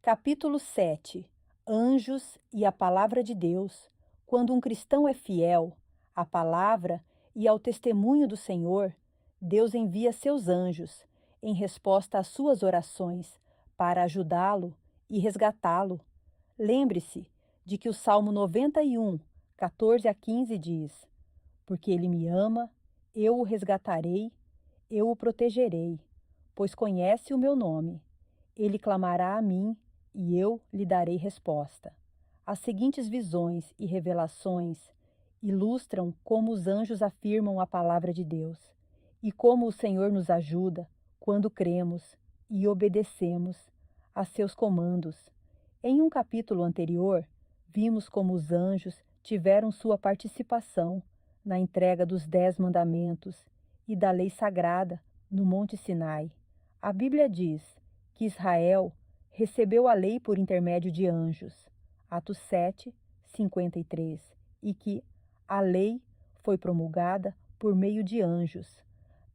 Capítulo 7. Anjos e a Palavra de Deus. Quando um cristão é fiel à palavra e ao testemunho do Senhor, Deus envia seus anjos em resposta às suas orações para ajudá-lo e resgatá-lo. Lembre-se de que o Salmo 91, 14 a 15 diz: Porque ele me ama, eu o resgatarei, eu o protegerei, pois conhece o meu nome. Ele clamará a mim e eu lhe darei resposta. As seguintes visões e revelações ilustram como os anjos afirmam a palavra de Deus e como o Senhor nos ajuda quando cremos e obedecemos a seus comandos. Em um capítulo anterior, vimos como os anjos tiveram sua participação na entrega dos 10 mandamentos e da lei sagrada no Monte Sinai. A Bíblia diz que Israel recebeu a lei por intermédio de anjos, Atos 7, 53, e que a lei foi promulgada por meio de anjos,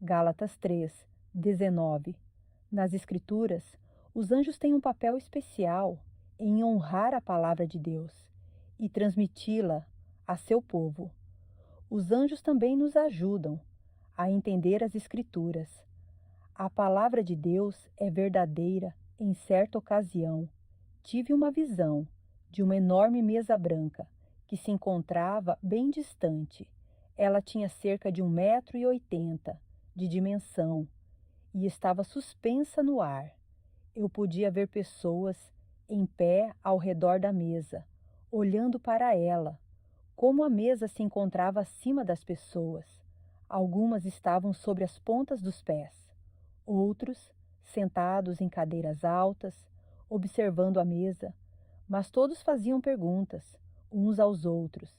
Gálatas 3, 19. Nas Escrituras, os anjos têm um papel especial em honrar a palavra de Deus e transmiti-la a seu povo. Os anjos também nos ajudam a entender as Escrituras. A palavra de Deus é verdadeira. Em certa ocasião, tive uma visão de uma enorme mesa branca que se encontrava bem distante. Ela tinha cerca de 1,80 m de dimensão e estava suspensa no ar. Eu podia ver pessoas em pé ao redor da mesa, olhando para ela, como a mesa se encontrava acima das pessoas. Algumas estavam sobre as pontas dos pés, outros sentados em cadeiras altas, observando a mesa, mas todos faziam perguntas, uns aos outros.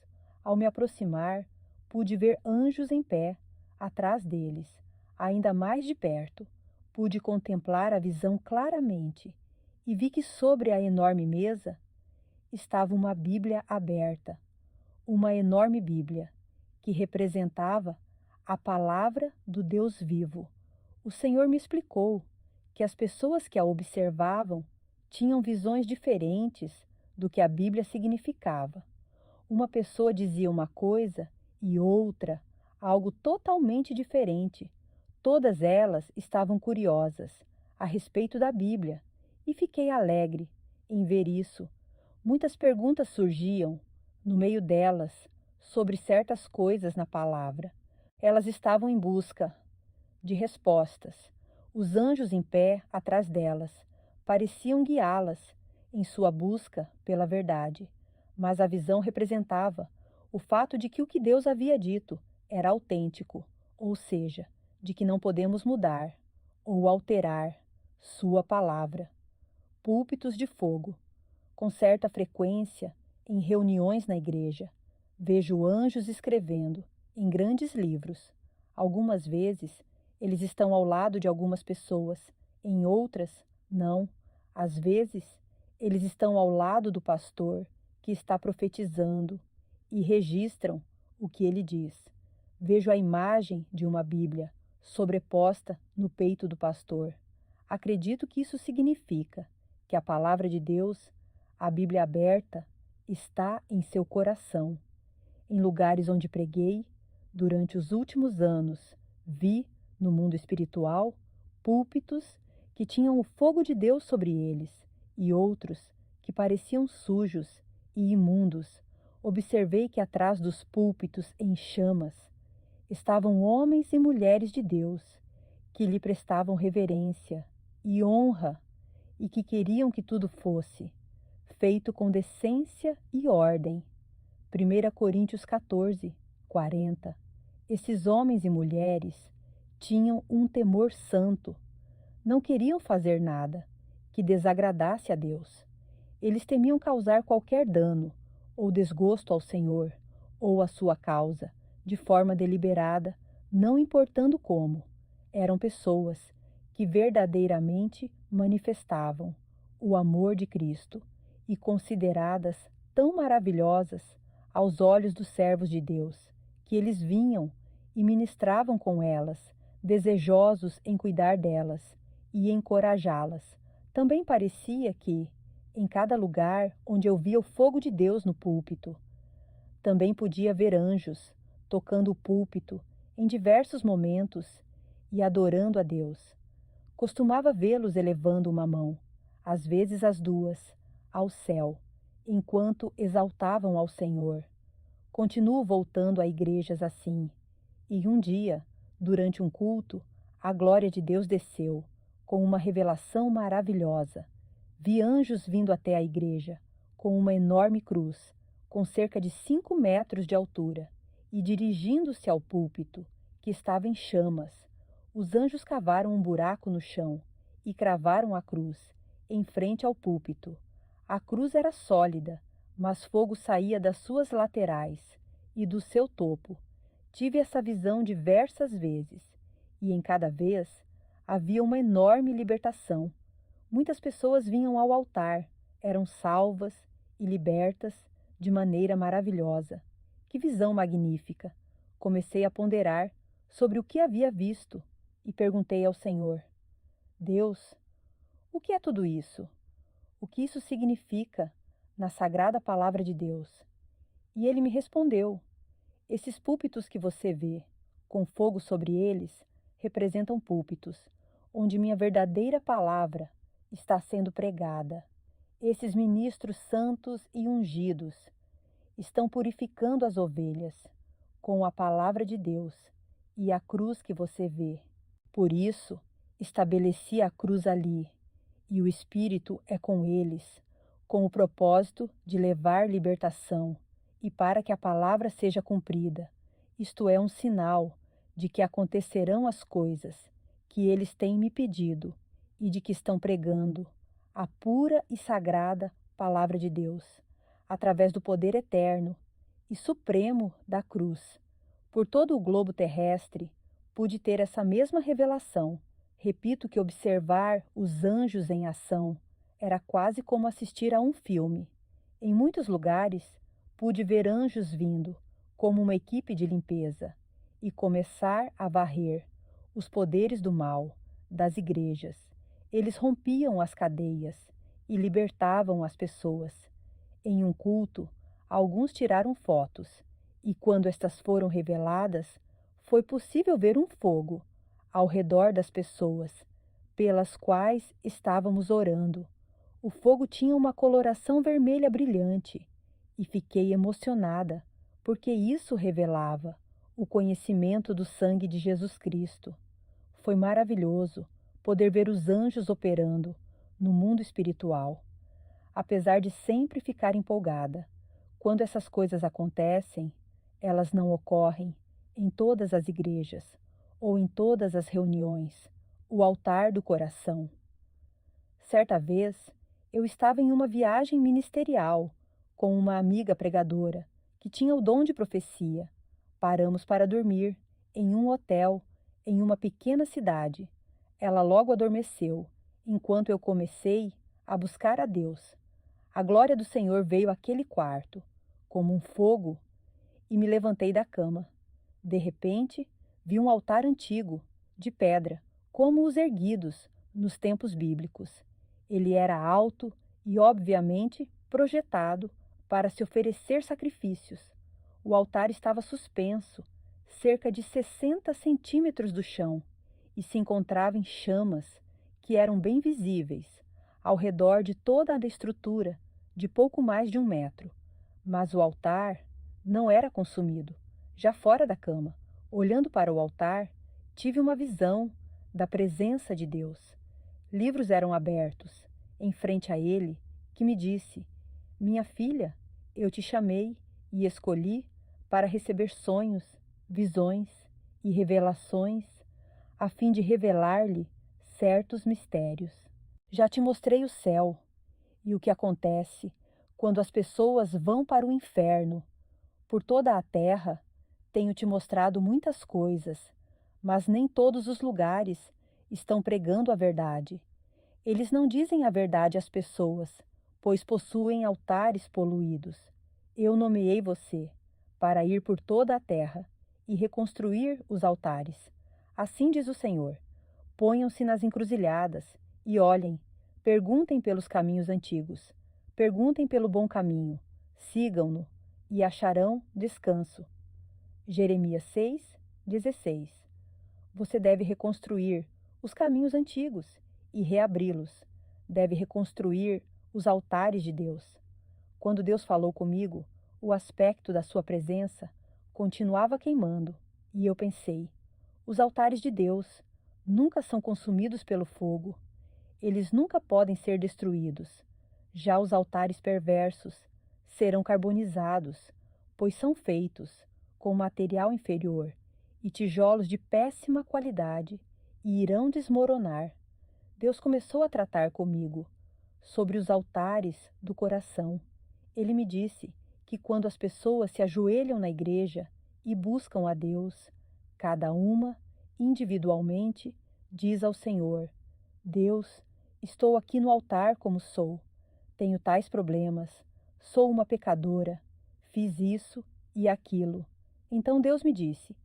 Ao me aproximar, pude ver anjos em pé, atrás deles, ainda mais de perto. Pude contemplar a visão claramente e vi que sobre a enorme mesa estava uma Bíblia aberta, uma enorme Bíblia, que representava a palavra do Deus vivo. O Senhor me explicou que as pessoas que a observavam tinham visões diferentes do que a Bíblia significava. Uma pessoa dizia uma coisa e outra algo totalmente diferente. Todas elas estavam curiosas a respeito da Bíblia e fiquei alegre em ver isso. Muitas perguntas surgiam no meio delas sobre certas coisas na palavra. Elas estavam em busca de respostas. Os anjos em pé atrás delas pareciam guiá-las em sua busca pela verdade, mas a visão representava o fato de que o que Deus havia dito era autêntico, ou seja, de que não podemos mudar ou alterar sua palavra. Púlpitos de fogo. Com certa frequência, em reuniões na igreja, vejo anjos escrevendo em grandes livros. Algumas vezes, eles estão ao lado de algumas pessoas, em outras, não. Às vezes, eles estão ao lado do pastor que está profetizando e registram o que ele diz. Vejo a imagem de uma Bíblia sobreposta no peito do pastor. Acredito que isso significa que a palavra de Deus, a Bíblia aberta, está em seu coração. Em lugares onde preguei, durante os últimos anos, vi, no mundo espiritual, púlpitos que tinham o fogo de Deus sobre eles e outros que pareciam sujos e imundos. Observei que atrás dos púlpitos em chamas estavam homens e mulheres de Deus que lhe prestavam reverência e honra e que queriam que tudo fosse feito com decência e ordem. 1 Coríntios 14, 40. Esses homens e mulheres tinham um temor santo. Não queriam fazer nada que desagradasse a Deus. Eles temiam causar qualquer dano ou desgosto ao Senhor ou à sua causa, de forma deliberada, não importando como. Eram pessoas que verdadeiramente manifestavam o amor de Cristo e consideradas tão maravilhosas aos olhos dos servos de Deus, que eles vinham e ministravam com elas, desejosos em cuidar delas e encorajá-las. Também parecia que em cada lugar onde eu via o fogo de Deus no púlpito. Também podia ver anjos tocando o púlpito em diversos momentos e adorando a Deus. Costumava vê-los elevando uma mão, às vezes as duas, ao céu, enquanto exaltavam ao Senhor. Continuo voltando a igrejas assim, e um dia, durante um culto, a glória de Deus desceu, com uma revelação maravilhosa. Vi anjos vindo até a igreja, com uma enorme cruz, com cerca de 5 metros de altura, e dirigindo-se ao púlpito, que estava em chamas. Os anjos cavaram um buraco no chão e cravaram a cruz, em frente ao púlpito. A cruz era sólida, mas fogo saía das suas laterais e do seu topo. Tive essa visão diversas vezes, e em cada vez havia uma enorme libertação. Muitas pessoas vinham ao altar, eram salvas e libertas de maneira maravilhosa. Que visão magnífica! Comecei a ponderar sobre o que havia visto e perguntei ao Senhor: Deus, o que é tudo isso? O que isso significa na sagrada palavra de Deus? E ele me respondeu: esses púlpitos que você vê, com fogo sobre eles, representam púlpitos onde minha verdadeira palavra está sendo pregada. Esses ministros santos e ungidos estão purificando as ovelhas com a palavra de Deus e a cruz que você vê. Por isso, estabeleci a cruz ali, e o Espírito é com eles, com o propósito de levar libertação e para que a palavra seja cumprida. Isto é um sinal de que acontecerão as coisas que eles têm me pedido e de que estão pregando a pura e sagrada palavra de Deus, através do poder eterno e supremo da cruz. Por todo o globo terrestre, pude ter essa mesma revelação. Repito que observar os anjos em ação era quase como assistir a um filme. Em muitos lugares, pude ver anjos vindo, como uma equipe de limpeza, e começar a varrer os poderes do mal das igrejas. Eles rompiam as cadeias e libertavam as pessoas. Em um culto, alguns tiraram fotos, e quando estas foram reveladas, foi possível ver um fogo ao redor das pessoas, pelas quais estávamos orando. O fogo tinha uma coloração vermelha brilhante, e fiquei emocionada, porque isso revelava o conhecimento do sangue de Jesus Cristo. Foi maravilhoso poder ver os anjos operando no mundo espiritual. Apesar de sempre ficar empolgada, quando essas coisas acontecem, elas não ocorrem em todas as igrejas ou em todas as reuniões, o altar do coração. Certa vez, eu estava em uma viagem ministerial com uma amiga pregadora que tinha o dom de profecia. Paramos para dormir em um hotel em uma pequena cidade. Ela logo adormeceu, enquanto eu comecei a buscar a Deus. A glória do Senhor veio àquele quarto, como um fogo, e me levantei da cama. De repente, vi um altar antigo, de pedra, como os erguidos nos tempos bíblicos. Ele era alto e, obviamente, projetado para se oferecer sacrifícios. O altar estava suspenso, cerca de 60 centímetros do chão, e se encontrava em chamas, que eram bem visíveis, ao redor de toda a estrutura, de pouco mais de 1 metro. Mas o altar não era consumido. Já fora da cama, olhando para o altar, tive uma visão da presença de Deus. Livros eram abertos, em frente a ele, que me disse: minha filha, eu te chamei e escolhi para receber sonhos, visões e revelações, a fim de revelar-lhe certos mistérios. Já te mostrei o céu e o que acontece quando as pessoas vão para o inferno. Por toda a terra tenho te mostrado muitas coisas, mas nem todos os lugares estão pregando a verdade. Eles não dizem a verdade às pessoas, pois possuem altares poluídos. Eu nomeei você para ir por toda a terra e reconstruir os altares. Assim diz o Senhor: ponham-se nas encruzilhadas e olhem, perguntem pelos caminhos antigos. Perguntem pelo bom caminho, sigam-no e acharão descanso. Jeremias 6:16. Você deve reconstruir os caminhos antigos e reabri-los. Deve reconstruir os altares de Deus. Quando Deus falou comigo, o aspecto da sua presença continuava queimando, e eu pensei: os altares de Deus nunca são consumidos pelo fogo. Eles nunca podem ser destruídos. Já os altares perversos serão carbonizados, pois são feitos com material inferior e tijolos de péssima qualidade e irão desmoronar. Deus começou a tratar comigo sobre os altares do coração. Ele me disse que quando as pessoas se ajoelham na igreja e buscam a Deus, cada uma, individualmente, diz ao Senhor: Deus, estou aqui no altar como sou. Tenho tais problemas. Sou uma pecadora. Fiz isso e aquilo. Então Deus me disse: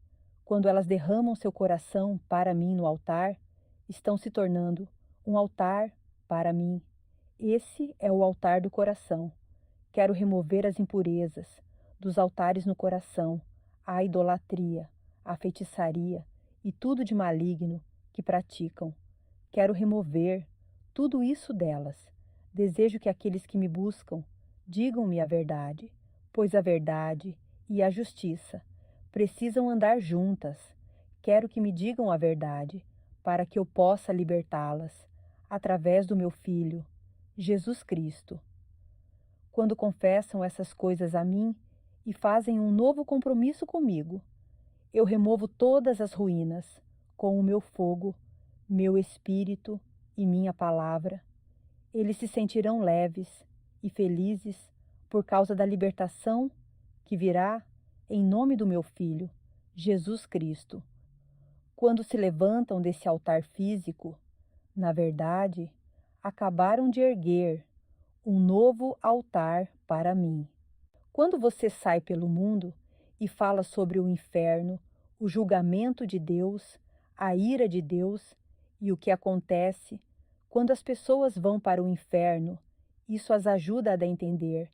quando elas derramam seu coração para mim no altar, estão se tornando um altar para mim. Esse é o altar do coração. Quero remover as impurezas dos altares no coração, a idolatria, a feitiçaria e tudo de maligno que praticam. Quero remover tudo isso delas. Desejo que aqueles que me buscam digam-me a verdade, pois a verdade e a justiça precisam andar juntas. Quero que me digam a verdade, para que eu possa libertá-las através do meu Filho, Jesus Cristo. Quando confessam essas coisas a mim e fazem um novo compromisso comigo, eu removo todas as ruínas com o meu fogo, meu espírito e minha palavra. Eles se sentirão leves e felizes por causa da libertação que virá em nome do meu Filho, Jesus Cristo. Quando se levantam desse altar físico, na verdade, acabaram de erguer um novo altar para mim. Quando você sai pelo mundo e fala sobre o inferno, o julgamento de Deus, a ira de Deus e o que acontece quando as pessoas vão para o inferno, isso as ajuda a entender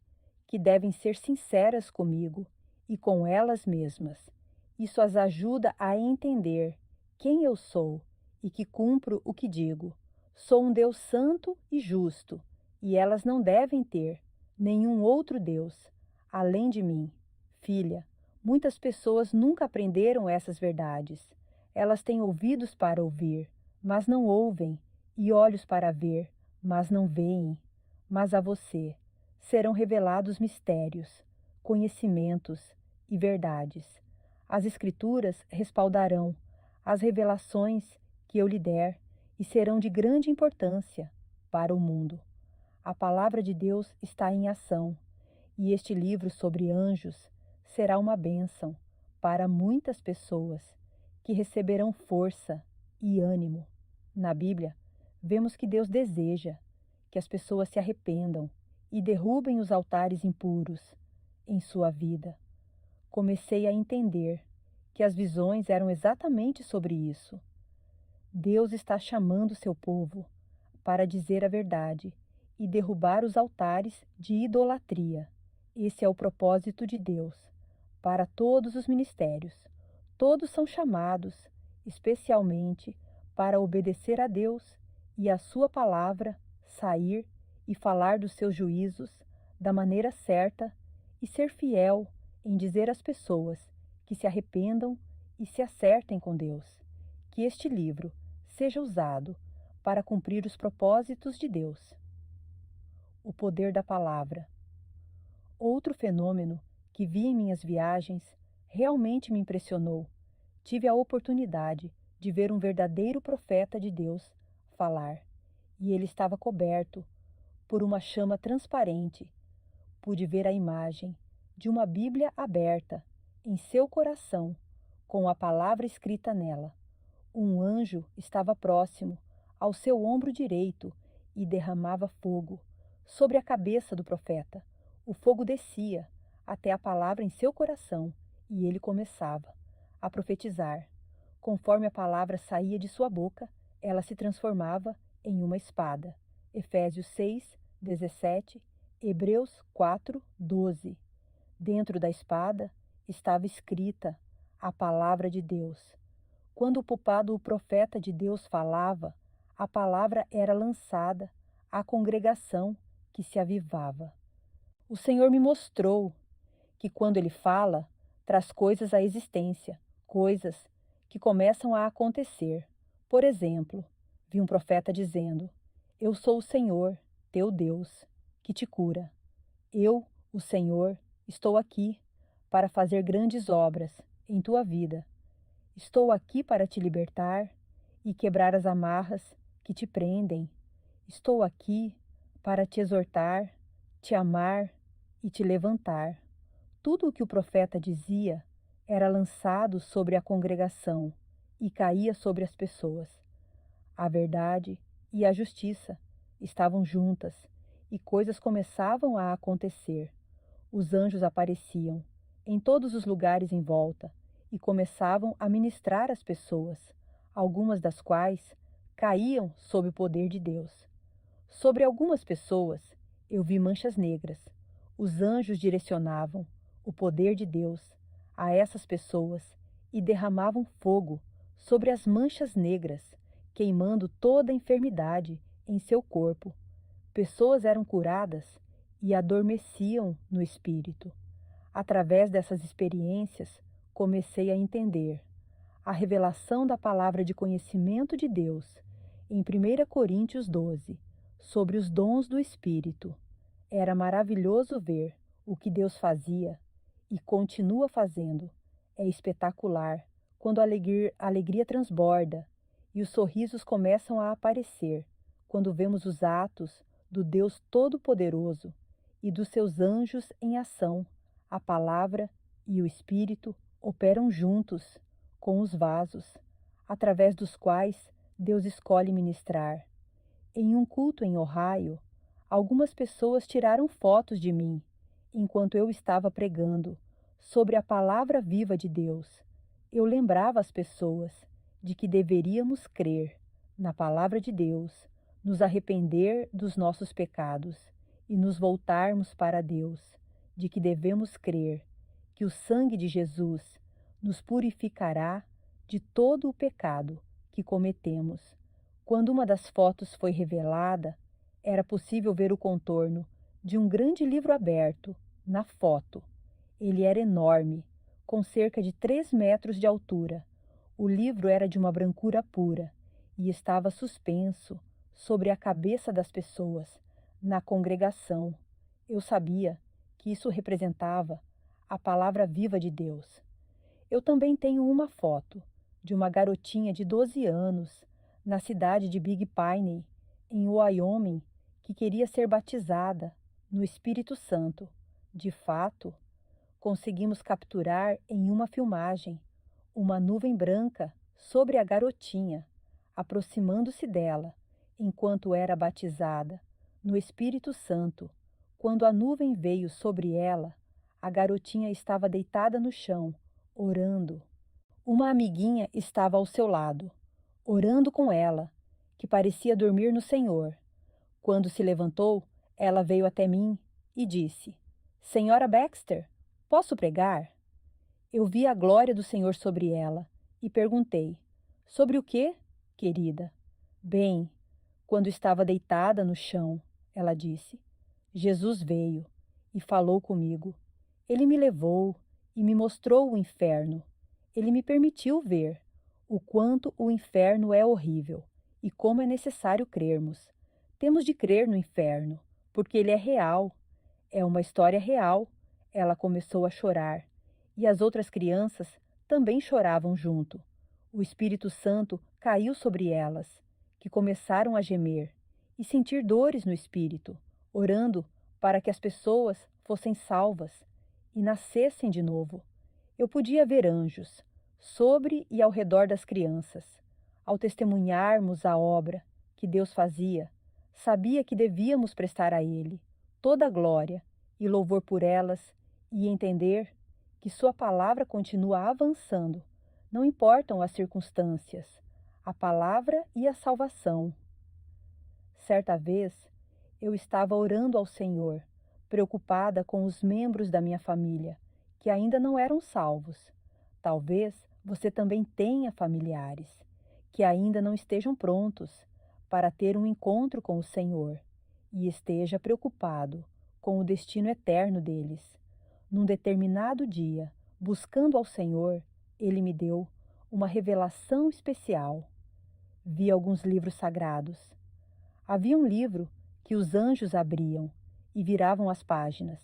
que devem ser sinceras comigo e com elas mesmas. Isso as ajuda a entender quem eu sou e que cumpro o que digo. Sou um Deus santo e justo, e elas não devem ter nenhum outro Deus além de mim. Filha, muitas pessoas nunca aprenderam essas verdades. Elas têm ouvidos para ouvir, mas não ouvem, e olhos para ver, mas não veem. Mas a você serão revelados mistérios, conhecimentos e verdades. As Escrituras respaldarão as revelações que eu lhe der e serão de grande importância para o mundo. A palavra de Deus está em ação, e este livro sobre anjos será uma bênção para muitas pessoas que receberão força e ânimo. Na Bíblia, vemos que Deus deseja que as pessoas se arrependam e derrubem os altares impuros em sua vida. Comecei a entender que as visões eram exatamente sobre isso. Deus está chamando seu povo para dizer a verdade e derrubar os altares de idolatria. Esse é o propósito de Deus para todos os ministérios. Todos são chamados, especialmente, para obedecer a Deus e a sua palavra, sair e falar dos seus juízos da maneira certa e ser fiel em dizer às pessoas que se arrependam e se acertem com Deus. Que este livro seja usado para cumprir os propósitos de Deus. O poder da palavra. Outro fenômeno que vi em minhas viagens realmente me impressionou. Tive a oportunidade de ver um verdadeiro profeta de Deus falar, e ele estava coberto por uma chama transparente. Pude ver a imagem de uma Bíblia aberta em seu coração, com a palavra escrita nela. Um anjo estava próximo ao seu ombro direito e derramava fogo sobre a cabeça do profeta. O fogo descia até a palavra em seu coração e ele começava a profetizar. Conforme a palavra saía de sua boca, ela se transformava em uma espada. Efésios 6:17 Hebreus 4:12. Dentro da espada estava escrita a palavra de Deus. Quando o profeta de Deus falava, a palavra era lançada à congregação que se avivava. O Senhor me mostrou que quando Ele fala, traz coisas à existência, coisas que começam a acontecer. Por exemplo, vi um profeta dizendo: Eu sou o Senhor, teu Deus, que te cura. Eu, o Senhor, estou aqui para fazer grandes obras em tua vida. Estou aqui para te libertar e quebrar as amarras que te prendem. Estou aqui para te exortar, te amar e te levantar. Tudo o que o profeta dizia era lançado sobre a congregação e caía sobre as pessoas. A verdade e a justiça estavam juntas e coisas começavam a acontecer. Os anjos apareciam em todos os lugares em volta e começavam a ministrar às pessoas, algumas das quais caíam sob o poder de Deus. Sobre algumas pessoas eu vi manchas negras. Os anjos direcionavam o poder de Deus a essas pessoas e derramavam fogo sobre as manchas negras, queimando toda a enfermidade em seu corpo. Pessoas eram curadas e adormeciam no espírito. Através dessas experiências, comecei a entender a revelação da palavra de conhecimento de Deus em 1 Coríntios 12, sobre os dons do Espírito. Era maravilhoso ver o que Deus fazia e continua fazendo. É espetacular quando a alegria transborda e os sorrisos começam a aparecer, quando vemos os atos do Deus Todo-Poderoso e dos seus anjos em ação. A palavra e o Espírito operam juntos com os vasos, através dos quais Deus escolhe ministrar. Em um culto em Ohio, algumas pessoas tiraram fotos de mim enquanto eu estava pregando sobre a palavra viva de Deus. Eu lembrava as pessoas de que deveríamos crer na palavra de Deus, nos arrepender dos nossos pecados e nos voltarmos para Deus, de que devemos crer que o sangue de Jesus nos purificará de todo o pecado que cometemos. Quando uma das fotos foi revelada, era possível ver o contorno de um grande livro aberto na foto. Ele era enorme, com cerca de 3 metros de altura. O livro era de uma brancura pura e estava suspenso sobre a cabeça das pessoas na congregação. Eu sabia que isso representava a palavra viva de Deus. Eu também tenho uma foto de uma garotinha de 12 anos na cidade de Big Piney, em Wyoming, que queria ser batizada no Espírito Santo. De fato, conseguimos capturar em uma filmagem uma nuvem branca sobre a garotinha, aproximando-se dela enquanto era batizada no Espírito Santo. Quando a nuvem veio sobre ela, a garotinha estava deitada no chão, orando. Uma amiguinha estava ao seu lado, orando com ela, que parecia dormir no Senhor. Quando se levantou, ela veio até mim e disse: Senhora Baxter, posso pregar? Eu vi a glória do Senhor sobre ela e perguntei: Sobre o quê, querida? Bem, quando estava deitada no chão, ela disse, Jesus veio e falou comigo. Ele me levou e me mostrou o inferno. Ele me permitiu ver o quanto o inferno é horrível e como é necessário crermos. Temos de crer no inferno, porque ele é real. É uma história real. Ela começou a chorar e as outras crianças também choravam junto. O Espírito Santo caiu sobre elas, que começaram a gemer e sentir dores no espírito, orando para que as pessoas fossem salvas e nascessem de novo. Eu podia ver anjos sobre e ao redor das crianças. Ao testemunharmos a obra que Deus fazia, sabia que devíamos prestar a Ele toda a glória e louvor por elas e entender que Sua palavra continua avançando. Não importam as circunstâncias, a palavra e a salvação. Certa vez, eu estava orando ao Senhor preocupada com os membros da minha família, que ainda não eram salvos. Talvez você também tenha familiares que ainda não estejam prontos para ter um encontro com o Senhor e esteja preocupado com o destino eterno deles. Num determinado dia, buscando ao Senhor, Ele me deu uma revelação especial. Vi alguns livros sagrados. Havia um livro que os anjos abriam e viravam as páginas,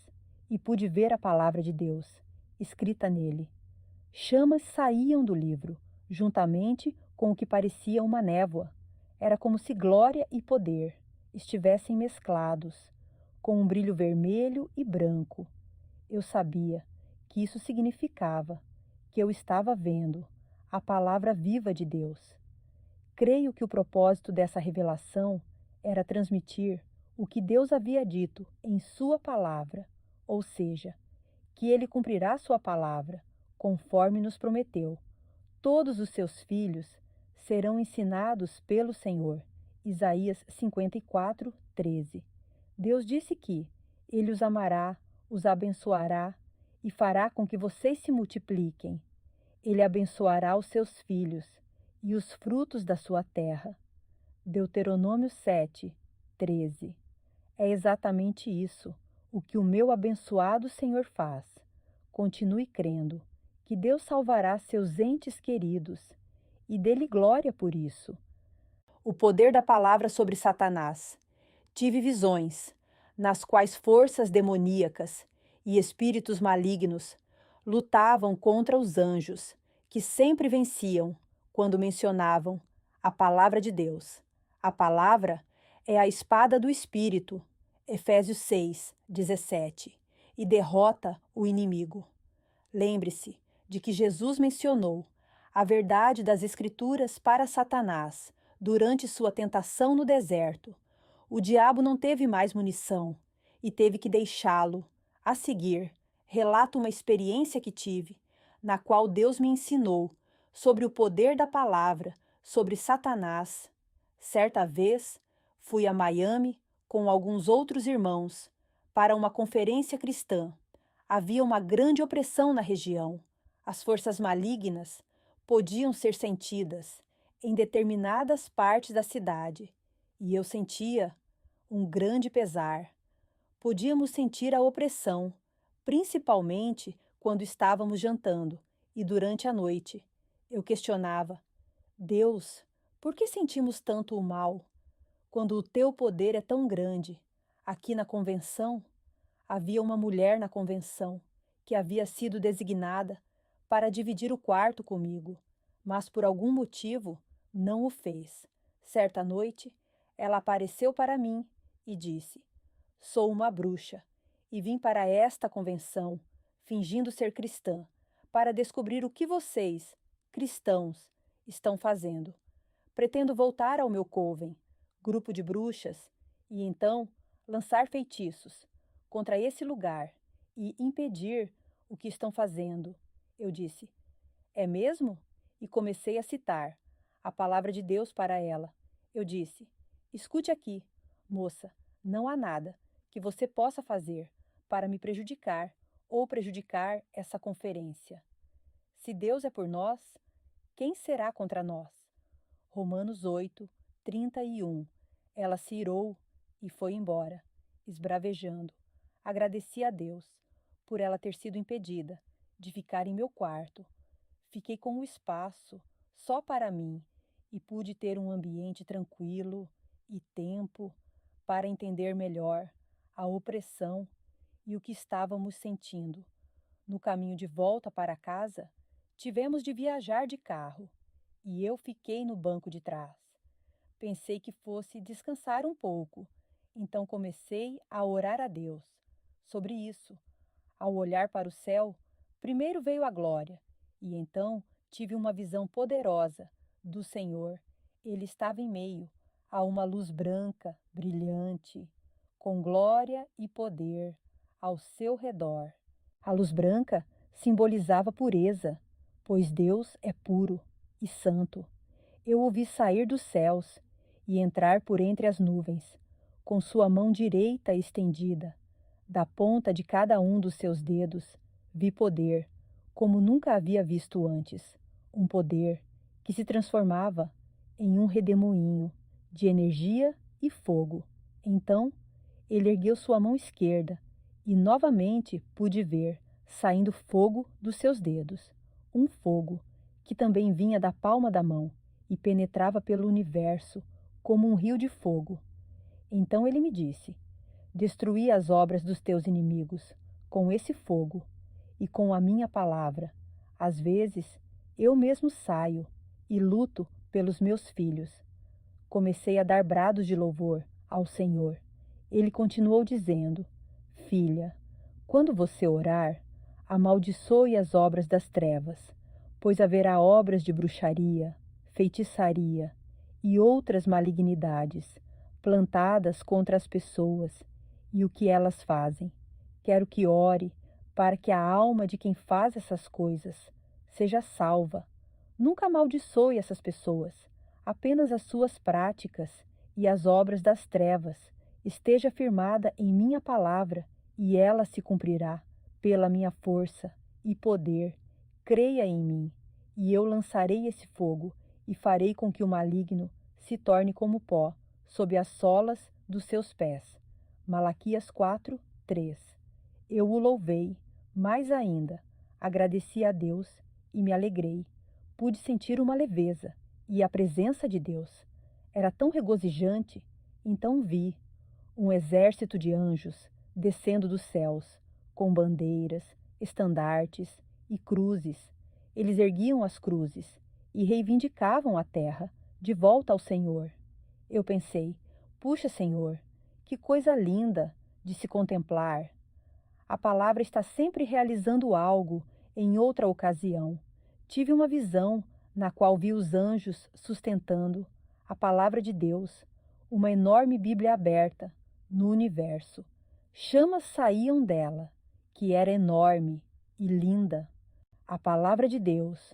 e pude ver a palavra de Deus, escrita nele. Chamas saíam do livro, juntamente com o que parecia uma névoa. Era como se glória e poder estivessem mesclados, com um brilho vermelho e branco. Eu sabia que isso significava que eu estava vendo a palavra viva de Deus. Creio que o propósito dessa revelação era transmitir o que Deus havia dito em sua palavra, ou seja, que ele cumprirá sua palavra, conforme nos prometeu. Todos os seus filhos serão ensinados pelo Senhor. Isaías 54, 13. Deus disse que ele os amará, os abençoará e fará com que vocês se multipliquem. Ele abençoará os seus filhos e os frutos da sua terra. Deuteronômio 7, 13. É exatamente isso o que o meu abençoado Senhor faz. Continue crendo que Deus salvará seus entes queridos e dê-lhe glória por isso. O poder da palavra sobre Satanás. Tive visões, nas quais forças demoníacas e espíritos malignos lutavam contra os anjos, que sempre venciam quando mencionavam a palavra de Deus. A palavra é a espada do Espírito, Efésios 6, 17, e derrota o inimigo. Lembre-se de que Jesus mencionou a verdade das Escrituras para Satanás durante sua tentação no deserto. O diabo não teve mais munição e teve que deixá-lo. A seguir, relato uma experiência que tive, na qual Deus me ensinou sobre o poder da palavra sobre Satanás. Certa vez, fui a Miami com alguns outros irmãos para uma conferência cristã. Havia uma grande opressão na região. As forças malignas podiam ser sentidas em determinadas partes da cidade, e eu sentia um grande pesar. Podíamos sentir a opressão, principalmente quando estávamos jantando e durante a noite. Eu questionava: Deus, por que sentimos tanto o mal, quando o teu poder é tão grande? Aqui na convenção, havia uma mulher na convenção que havia sido designada para dividir o quarto comigo, mas por algum motivo não o fez. Certa noite, ela apareceu para mim e disse: Sou uma bruxa e vim para esta convenção, fingindo ser cristã, para descobrir o que vocês, cristãos, estão fazendo. Pretendo voltar ao meu coven, grupo de bruxas, e então lançar feitiços contra esse lugar e impedir o que estão fazendo. Eu disse: É mesmo? E comecei a citar a palavra de Deus para ela. Eu disse: Escute aqui, moça, não há nada que você possa fazer para me prejudicar ou prejudicar essa conferência. Se Deus é por nós, quem será contra nós? Romanos 8, 31. Ela se irou e foi embora, esbravejando. Agradeci a Deus por ela ter sido impedida de ficar em meu quarto. Fiquei com o espaço só para mim e pude ter um ambiente tranquilo e tempo para entender melhor a opressão e o que estávamos sentindo. No caminho de volta para casa, tivemos de viajar de carro e eu fiquei no banco de trás. Pensei que fosse descansar um pouco, então comecei a orar a Deus sobre isso. Ao olhar para o céu, primeiro veio a glória, e então tive uma visão poderosa do Senhor. Ele estava em meio a uma luz branca, brilhante, com glória e poder ao seu redor. A luz branca simbolizava pureza, pois Deus é puro e santo. Eu o vi sair dos céus e entrar por entre as nuvens, com sua mão direita estendida. Da ponta de cada um dos seus dedos, vi poder, como nunca havia visto antes. Um poder que se transformava em um redemoinho de energia e fogo. Então, ele ergueu sua mão esquerda e novamente pude ver saindo fogo dos seus dedos. Um fogo que também vinha da palma da mão e penetrava pelo universo como um rio de fogo. Então ele me disse: destruí as obras dos teus inimigos com esse fogo e com a minha palavra. Às vezes, eu mesmo saio e luto pelos meus filhos. Comecei a dar brados de louvor ao Senhor. Ele continuou dizendo: Filha, quando você orar, amaldiçoe as obras das trevas, pois haverá obras de bruxaria, feitiçaria e outras malignidades plantadas contra as pessoas e o que elas fazem. Quero que ore para que a alma de quem faz essas coisas seja salva. Nunca amaldiçoe essas pessoas, apenas as suas práticas e as obras das trevas. Esteja firmada em minha palavra e ela se cumprirá pela minha força e poder. Creia em mim, e eu lançarei esse fogo e farei com que o maligno se torne como pó sob as solas dos seus pés. Malaquias 4, 3. Eu o louvei, mais ainda, agradeci a Deus e me alegrei. Pude sentir uma leveza e a presença de Deus. Era tão regozijante, então vi um exército de anjos descendo dos céus, com bandeiras, estandartes e cruzes. Eles erguiam as cruzes e reivindicavam a terra de volta ao Senhor. Eu pensei: puxa, Senhor, que coisa linda de se contemplar. A palavra está sempre realizando algo em outra ocasião. Tive uma visão na qual vi os anjos sustentando a palavra de Deus, uma enorme Bíblia aberta no universo. Chamas saíam dela, que era enorme e linda. A palavra de Deus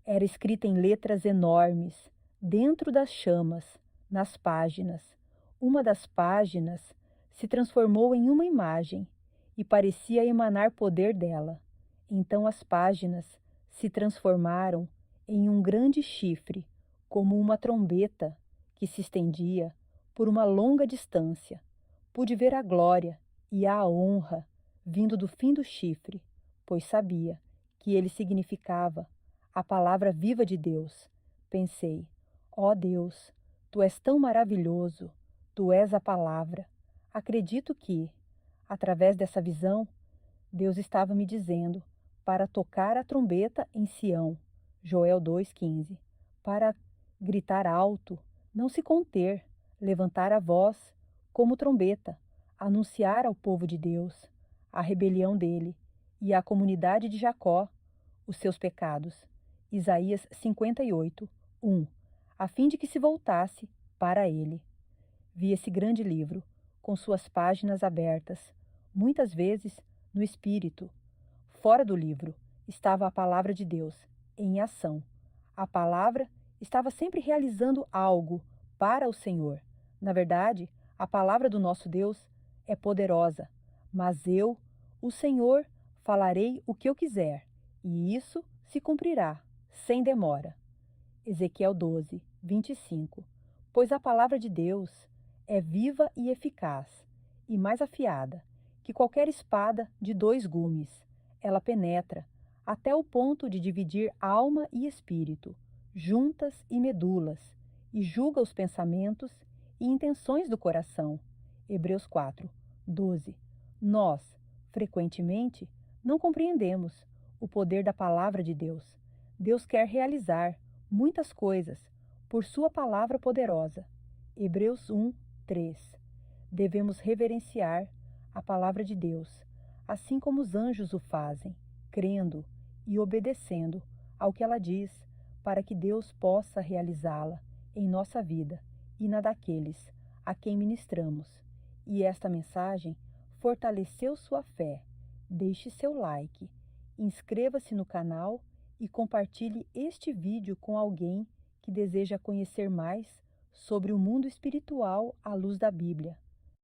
era escrita em letras enormes, dentro das chamas, nas páginas. Uma das páginas se transformou em uma imagem e parecia emanar poder dela. Então as páginas se transformaram em um grande chifre, como uma trombeta que se estendia por uma longa distância. Pude ver a glória e a honra vindo do fim do chifre, pois sabia que ele significava a palavra viva de Deus. Pensei: ó Deus, tu és tão maravilhoso, tu és a palavra. Acredito que, através dessa visão, Deus estava me dizendo para tocar a trombeta em Sião, Joel 2,15, para gritar alto, não se conter, levantar a voz como trombeta, anunciar ao povo de Deus a rebelião dele e à comunidade de Jacó os seus pecados. Isaías 58, 1, a fim de que se voltasse para ele. Vi esse grande livro, com suas páginas abertas, muitas vezes no espírito. Fora do livro estava a palavra de Deus, em ação. A palavra estava sempre realizando algo para o Senhor. Na verdade, a palavra do nosso Deus é poderosa, mas eu, o Senhor, falarei o que eu quiser, e isso se cumprirá, sem demora. Ezequiel 12, 25. Pois a palavra de Deus é viva e eficaz, e mais afiada que qualquer espada de 2 gumes. Ela penetra até o ponto de dividir alma e espírito, juntas e medulas, e julga os pensamentos e intenções do coração. Hebreus 4, 12. Nós, frequentemente, não compreendemos o poder da palavra de Deus. Deus quer realizar muitas coisas por sua palavra poderosa. Hebreus 1, 3. Devemos reverenciar a palavra de Deus, assim como os anjos o fazem, crendo e obedecendo ao que ela diz, para que Deus possa realizá-la em nossa vida e na daqueles a quem ministramos. E esta mensagem fortaleceu sua fé. Deixe seu like, inscreva-se no canal e compartilhe este vídeo com alguém que deseja conhecer mais sobre o mundo espiritual à luz da Bíblia.